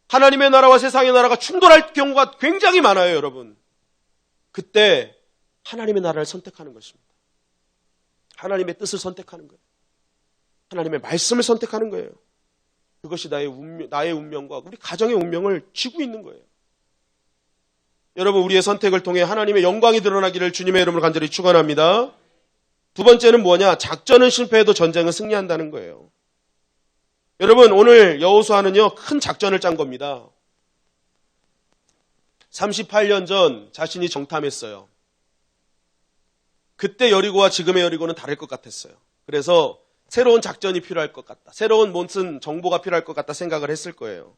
하나님의 나라와 세상의 나라가 충돌할 경우가 굉장히 많아요, 여러분. 그때 하나님의 나라를 선택하는 것입니다. 하나님의 뜻을 선택하는 거예요. 하나님의 말씀을 선택하는 거예요. 그것이 나의 운명과 우리 가정의 운명을 쥐고 있는 거예요. 여러분, 우리의 선택을 통해 하나님의 영광이 드러나기를 주님의 이름으로 간절히 축원합니다. 두 번째는 뭐냐? 작전은 실패해도 전쟁은 승리한다는 거예요. 여러분, 오늘 여호수아는요, 큰 작전을 짠 겁니다. 38년 전 자신이 정탐했어요. 그때 여리고와 지금의 여리고는 다를 것 같았어요. 그래서 새로운 작전이 필요할 것 같다. 새로운 무슨 정보가 필요할 것 같다 생각을 했을 거예요.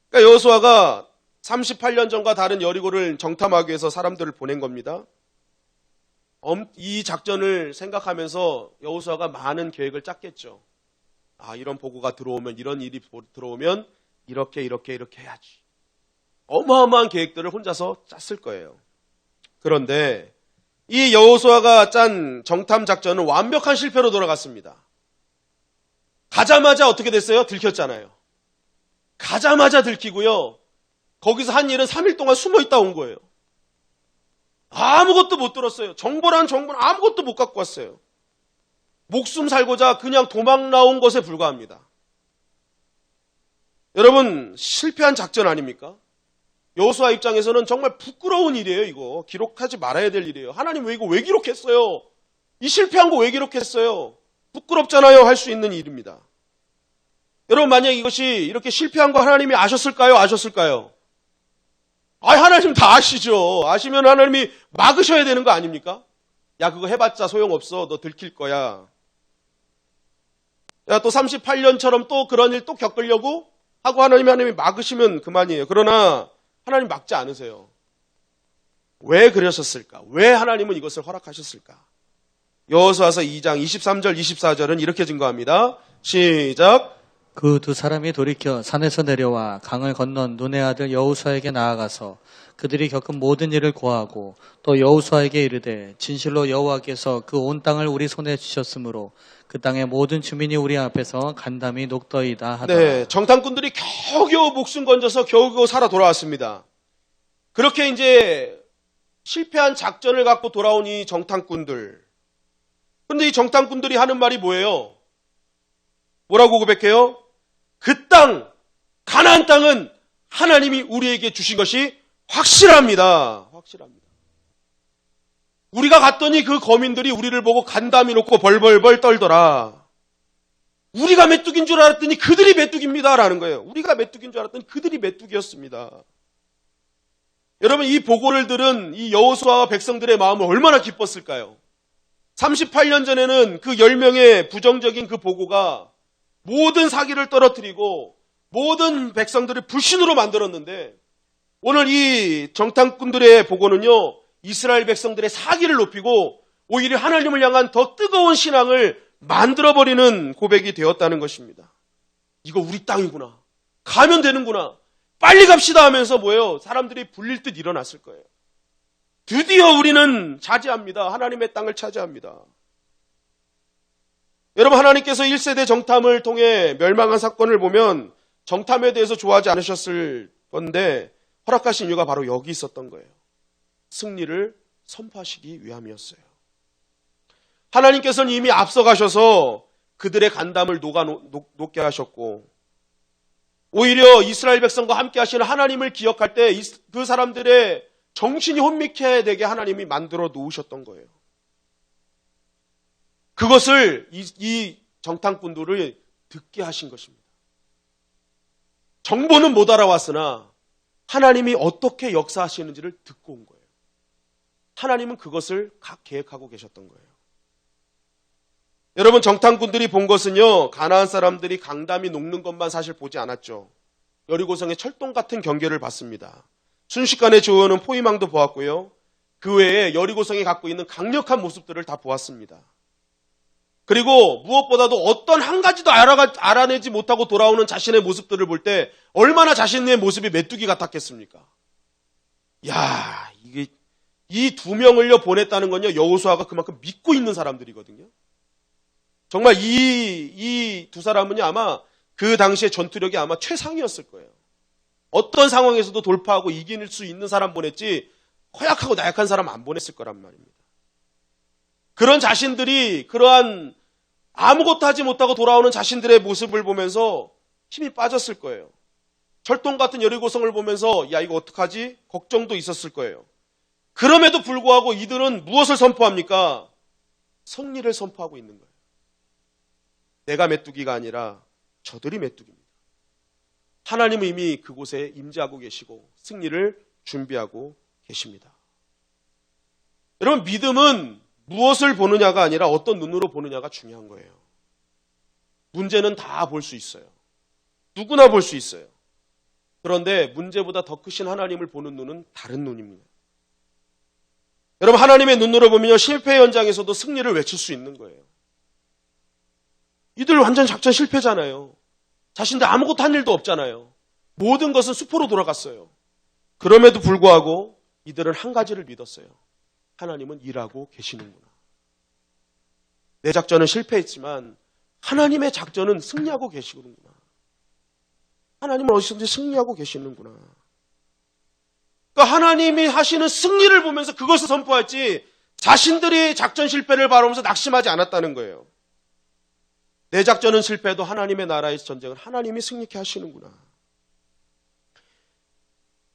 그러니까 여호수아가 38년 전과 다른 여리고를 정탐하기 위해서 사람들을 보낸 겁니다. 이 작전을 생각하면서 여호수아가 많은 계획을 짰겠죠. 이런 보고가 들어오면, 이런 일이 들어오면 이렇게 해야지. 어마어마한 계획들을 혼자서 짰을 거예요. 그런데 이 여호수아가 짠 정탐 작전은 완벽한 실패로 돌아갔습니다. 가자마자 어떻게 됐어요? 들켰잖아요. 가자마자 들키고요. 거기서 한 일은 3일 동안 숨어 있다 온 거예요. 아무것도 못 들었어요. 정보는 아무것도 못 갖고 왔어요. 목숨 살고자 그냥 도망 나온 것에 불과합니다. 여러분, 실패한 작전 아닙니까? 여호수아 입장에서는 정말 부끄러운 일이에요. 이거 기록하지 말아야 될 일이에요. 하나님 왜 이거 왜 기록했어요? 이 실패한 거 왜 기록했어요? 부끄럽잖아요. 할 수 있는 일입니다. 여러분, 만약 이것이 이렇게 실패한 거 하나님이 아셨을까요? 아셨을까요? 하나님 다 아시죠. 아시면 하나님이 막으셔야 되는 거 아닙니까? 야, 그거 해봤자 소용없어. 너 들킬 거야. 야, 또 38년처럼 또 그런 일 또 겪으려고 하고 하나님이 막으시면 그만이에요. 그러나 하나님 막지 않으세요. 왜 그러셨을까? 왜 하나님은 이것을 허락하셨을까? 여호수아서 2장 23절 24절은 이렇게 증거합니다. 시작. 그 두 사람이 돌이켜 산에서 내려와 강을 건넌 눈의 아들 여호수아에게 나아가서 그들이 겪은 모든 일을 고하고 또 여호수아에게 이르되 진실로 여호와께서 그 온 땅을 우리 손에 주셨으므로 그 땅의 모든 주민이 우리 앞에서 간담이 녹더이다 하더라. 네, 정탐꾼들이 겨우겨우 목숨 건져서 겨우겨우 살아 돌아왔습니다. 그렇게 이제 실패한 작전을 갖고 돌아온 이 정탐꾼들. 그런데 이 정탐꾼들이 하는 말이 뭐예요? 뭐라고 고백해요? 그 땅, 가나안 땅은 하나님이 우리에게 주신 것이 확실합니다. 확실합니다. 우리가 갔더니 그 거민들이 우리를 보고 간담이 놓고 벌벌벌 떨더라. 우리가 메뚜기인 줄 알았더니 그들이 메뚜기입니다라는 거예요. 우리가 메뚜기인 줄 알았더니 그들이 메뚜기였습니다. 여러분, 이 보고를 들은 이 여호수아와 백성들의 마음은 얼마나 기뻤을까요? 38년 전에는 그 10명의 부정적인 그 보고가 모든 사기를 떨어뜨리고 모든 백성들을 불신으로 만들었는데 오늘 이 정탐꾼들의 보고는요, 이스라엘 백성들의 사기를 높이고 오히려 하나님을 향한 더 뜨거운 신앙을 만들어버리는 고백이 되었다는 것입니다. 이거 우리 땅이구나. 가면 되는구나. 빨리 갑시다 하면서 뭐예요? 사람들이 불릴 듯 일어났을 거예요. 드디어 우리는 차지합니다. 하나님의 땅을 차지합니다. 여러분, 하나님께서 1세대 정탐을 통해 멸망한 사건을 보면 정탐에 대해서 좋아하지 않으셨을 건데 허락하신 이유가 바로 여기 있었던 거예요. 승리를 선포하시기 위함이었어요. 하나님께서는 이미 앞서가셔서 그들의 간담을 녹게 하셨고, 오히려 이스라엘 백성과 함께 하시는 하나님을 기억할 때 그 사람들의 정신이 혼미케 되게 하나님이 만들어 놓으셨던 거예요. 그것을 이 정탐꾼들을 듣게 하신 것입니다. 정보는 못 알아왔으나 하나님이 어떻게 역사하시는지를 듣고 온 거예요. 하나님은 그것을 각 계획하고 계셨던 거예요. 여러분, 정탐꾼들이 본 것은요, 가나안 사람들이 강담이 녹는 것만 사실 보지 않았죠. 여리고성의 철동 같은 경계를 봤습니다. 순식간에 조여오는 포위망도 보았고요. 그 외에 여리고성이 갖고 있는 강력한 모습들을 다 보았습니다. 그리고 무엇보다도 어떤 한 가지도 알아내지 못하고 돌아오는 자신의 모습들을 볼 때 얼마나 자신의 모습이 메뚜기 같았겠습니까? 야, 이게 이 두 명을요 보냈다는 건요, 여호수아가 그만큼 믿고 있는 사람들이거든요. 정말 이 두 사람은요, 아마 그 당시의 전투력이 아마 최상이었을 거예요. 어떤 상황에서도 돌파하고 이길 수 있는 사람 보냈지 허약하고 나약한 사람 안 보냈을 거란 말입니다. 그런 자신들이 그러한 아무것도 하지 못하고 돌아오는 자신들의 모습을 보면서 힘이 빠졌을 거예요. 철동 같은 여리고성을 보면서 야, 이거 어떡하지? 걱정도 있었을 거예요. 그럼에도 불구하고 이들은 무엇을 선포합니까? 승리를 선포하고 있는 거예요. 내가 메뚜기가 아니라 저들이 메뚜기입니다. 하나님은 이미 그곳에 임재하고 계시고 승리를 준비하고 계십니다. 여러분, 믿음은 무엇을 보느냐가 아니라 어떤 눈으로 보느냐가 중요한 거예요. 문제는 다 볼 수 있어요. 누구나 볼 수 있어요. 그런데 문제보다 더 크신 하나님을 보는 눈은 다른 눈입니다. 여러분, 하나님의 눈으로 보면요, 실패 현장에서도 승리를 외칠 수 있는 거예요. 이들 완전 작전 실패잖아요. 자신들 아무것도 한 일도 없잖아요. 모든 것은 수포로 돌아갔어요. 그럼에도 불구하고 이들은 한 가지를 믿었어요. 하나님은 일하고 계시는구나. 내 작전은 실패했지만 하나님의 작전은 승리하고 계시는구나. 하나님은 어디서든지 승리하고 계시는구나. 그러니까 하나님이 하시는 승리를 보면서 그것을 선포할지 자신들이 작전 실패를 바라보면서 낙심하지 않았다는 거예요. 내 작전은 실패해도 하나님의 나라의 전쟁은 하나님이 승리케 하시는구나.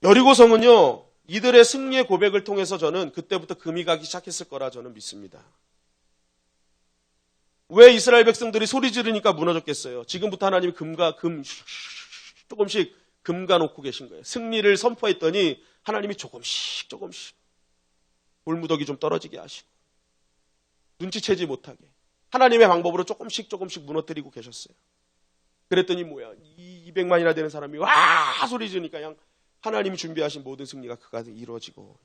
여리고성은요, 이들의 승리의 고백을 통해서 저는 그때부터 금이 가기 시작했을 거라 저는 믿습니다. 왜 이스라엘 백성들이 소리 지르니까 무너졌겠어요? 지금부터 하나님이 조금씩 금가 놓고 계신 거예요. 승리를 선포했더니 하나님이 조금씩 돌무더기 좀 떨어지게 하시고 눈치채지 못하게 하나님의 방법으로 조금씩 무너뜨리고 계셨어요. 그랬더니 뭐야, 200만이나 되는 사람이 와 소리 지르니까 그냥 하나님이 준비하신 모든 승리가 그가 이루어지고,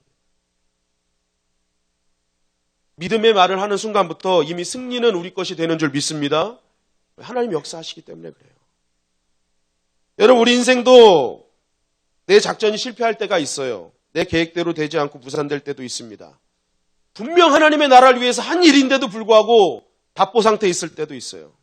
믿음의 말을 하는 순간부터 이미 승리는 우리 것이 되는 줄 믿습니다. 하나님이 역사하시기 때문에 그래요. 여러분, 우리 인생도 내 작전이 실패할 때가 있어요. 내 계획대로 되지 않고 무산될 때도 있습니다. 분명 하나님의 나라를 위해서 한 일인데도 불구하고 답보 상태에 있을 때도 있어요.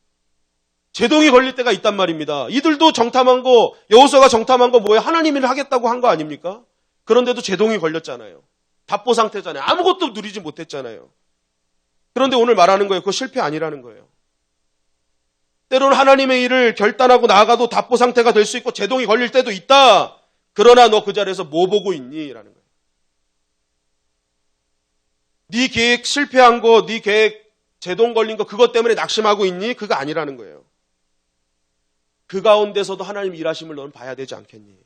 제동이 걸릴 때가 있단 말입니다. 이들도 정탐한 거, 여호수아가 정탐한 거 뭐예요? 하나님이 하겠다고 한 거 아닙니까? 그런데도 제동이 걸렸잖아요. 답보 상태잖아요. 아무것도 누리지 못했잖아요. 그런데 오늘 말하는 거예요. 그거 실패 아니라는 거예요. 때로는 하나님의 일을 결단하고 나아가도 답보 상태가 될 수 있고 제동이 걸릴 때도 있다. 그러나 너 그 자리에서 뭐 보고 있니? 라는 거예요. 네 계획 실패한 거, 네 계획 제동 걸린 거 그것 때문에 낙심하고 있니? 그거 아니라는 거예요. 그 가운데서도 하나님 일하심을 너는 봐야 되지 않겠니?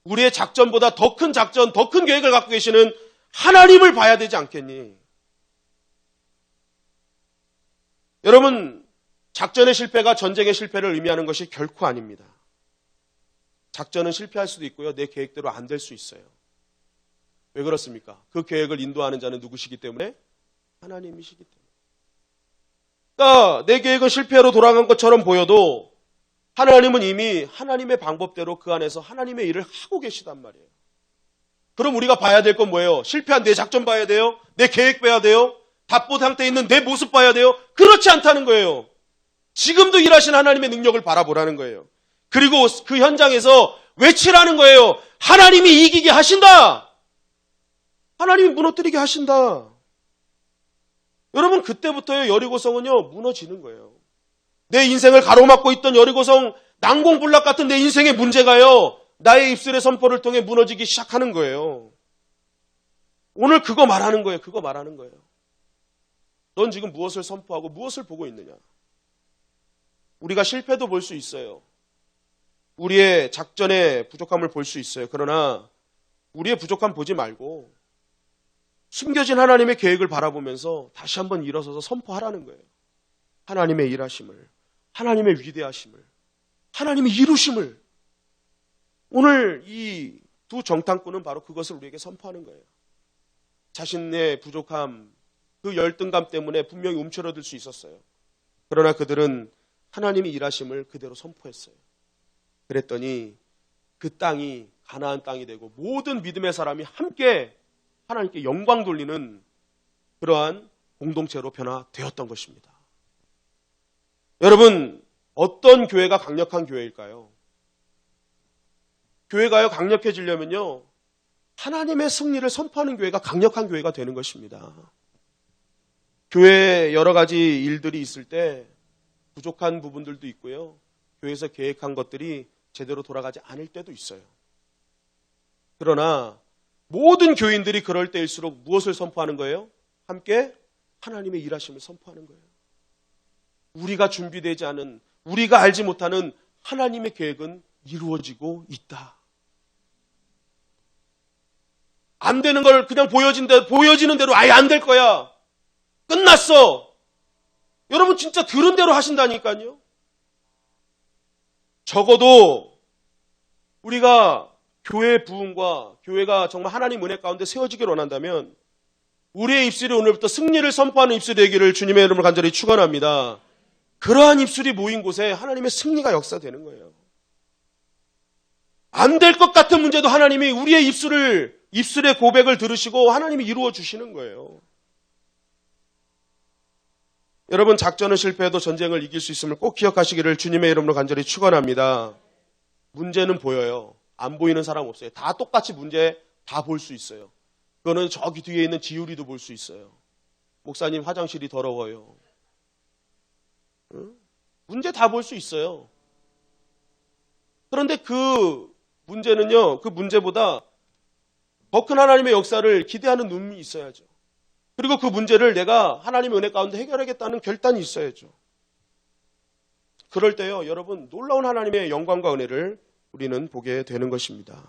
우리의 작전보다 더 큰 작전, 더 큰 계획을 갖고 계시는 하나님을 봐야 되지 않겠니? 여러분, 작전의 실패가 전쟁의 실패를 의미하는 것이 결코 아닙니다. 작전은 실패할 수도 있고요. 내 계획대로 안 될 수 있어요. 왜 그렇습니까? 그 계획을 인도하는 자는 누구시기 때문에? 하나님이시기 때문에. 그러니까 내 계획은 실패로 돌아간 것처럼 보여도 하나님은 이미 하나님의 방법대로 그 안에서 하나님의 일을 하고 계시단 말이에요. 그럼 우리가 봐야 될 건 뭐예요? 실패한 내 작전 봐야 돼요? 내 계획 봐야 돼요? 답보 상태에 있는 내 모습 봐야 돼요? 그렇지 않다는 거예요. 지금도 일하신 하나님의 능력을 바라보라는 거예요. 그리고 그 현장에서 외치라는 거예요. 하나님이 이기게 하신다. 하나님이 무너뜨리게 하신다. 여러분, 그때부터요, 여리고성은요 무너지는 거예요. 내 인생을 가로막고 있던 여리고성 난공불락 같은 내 인생의 문제가요, 나의 입술의 선포를 통해 무너지기 시작하는 거예요. 오늘 그거 말하는 거예요. 그거 말하는 거예요. 넌 지금 무엇을 선포하고 무엇을 보고 있느냐? 우리가 실패도 볼 수 있어요. 우리의 작전의 부족함을 볼 수 있어요. 그러나 우리의 부족함 보지 말고 숨겨진 하나님의 계획을 바라보면서 다시 한번 일어서서 선포하라는 거예요. 하나님의 일하심을, 하나님의 위대하심을, 하나님의 이루심을. 오늘 이 두 정탐꾼은 바로 그것을 우리에게 선포하는 거예요. 자신의 부족함, 그 열등감 때문에 분명히 움츠러들 수 있었어요. 그러나 그들은 하나님의 일하심을 그대로 선포했어요. 그랬더니 그 땅이 가나안 땅이 되고 모든 믿음의 사람이 함께 하나님께 영광 돌리는 그러한 공동체로 변화되었던 것입니다. 여러분, 어떤 교회가 강력한 교회일까요? 교회가요, 강력해지려면요, 하나님의 승리를 선포하는 교회가 강력한 교회가 되는 것입니다. 교회에 여러 가지 일들이 있을 때 부족한 부분들도 있고요. 교회에서 계획한 것들이 제대로 돌아가지 않을 때도 있어요. 그러나 모든 교인들이 그럴 때일수록 무엇을 선포하는 거예요? 함께 하나님의 일하심을 선포하는 거예요. 우리가 준비되지 않은, 우리가 알지 못하는 하나님의 계획은 이루어지고 있다. 안 되는 걸 그냥 보여지는 대로 아예 안 될 거야. 끝났어. 여러분 진짜 들은 대로 하신다니까요. 적어도 우리가 교회의 부흥과 교회가 정말 하나님 은혜 가운데 세워지기를 원한다면 우리의 입술이 오늘부터 승리를 선포하는 입술이 되기를 주님의 이름으로 간절히 축원합니다. 그러한 입술이 모인 곳에 하나님의 승리가 역사되는 거예요. 안 될 것 같은 문제도 하나님이 우리의 입술의 고백을 들으시고 하나님이 이루어 주시는 거예요. 여러분, 작전은 실패해도 전쟁을 이길 수 있음을 꼭 기억하시기를 주님의 이름으로 간절히 축원합니다. 문제는 보여요. 안 보이는 사람 없어요. 다 똑같이 문제 다 볼 수 있어요. 그거는 저기 뒤에 있는 지우리도 볼 수 있어요. 목사님 화장실이 더러워요. 문제 다 볼 수 있어요. 그런데 그 문제는요, 그 문제보다 더 큰 하나님의 역사를 기대하는 눈이 있어야죠. 그리고 그 문제를 내가 하나님의 은혜 가운데 해결하겠다는 결단이 있어야죠. 그럴 때요, 여러분, 놀라운 하나님의 영광과 은혜를 우리는 보게 되는 것입니다.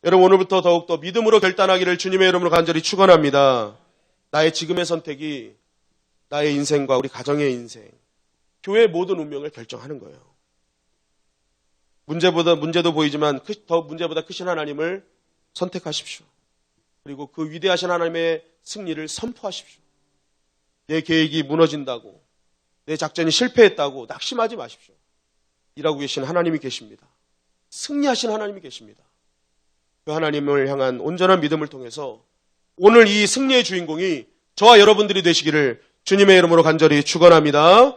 여러분, 오늘부터 더욱더 믿음으로 결단하기를 주님의 이름으로 간절히 축원합니다. 나의 지금의 선택이 나의 인생과 우리 가정의 인생, 교회의 모든 운명을 결정하는 거예요. 문제도 보이지만 더 문제보다 크신 하나님을 선택하십시오. 그리고 그 위대하신 하나님의 승리를 선포하십시오. 내 계획이 무너진다고, 내 작전이 실패했다고 낙심하지 마십시오. 일하고 계신 하나님이 계십니다. 승리하신 하나님이 계십니다. 그 하나님을 향한 온전한 믿음을 통해서 오늘 이 승리의 주인공이 저와 여러분들이 되시기를 주님의 이름으로 간절히 축원합니다.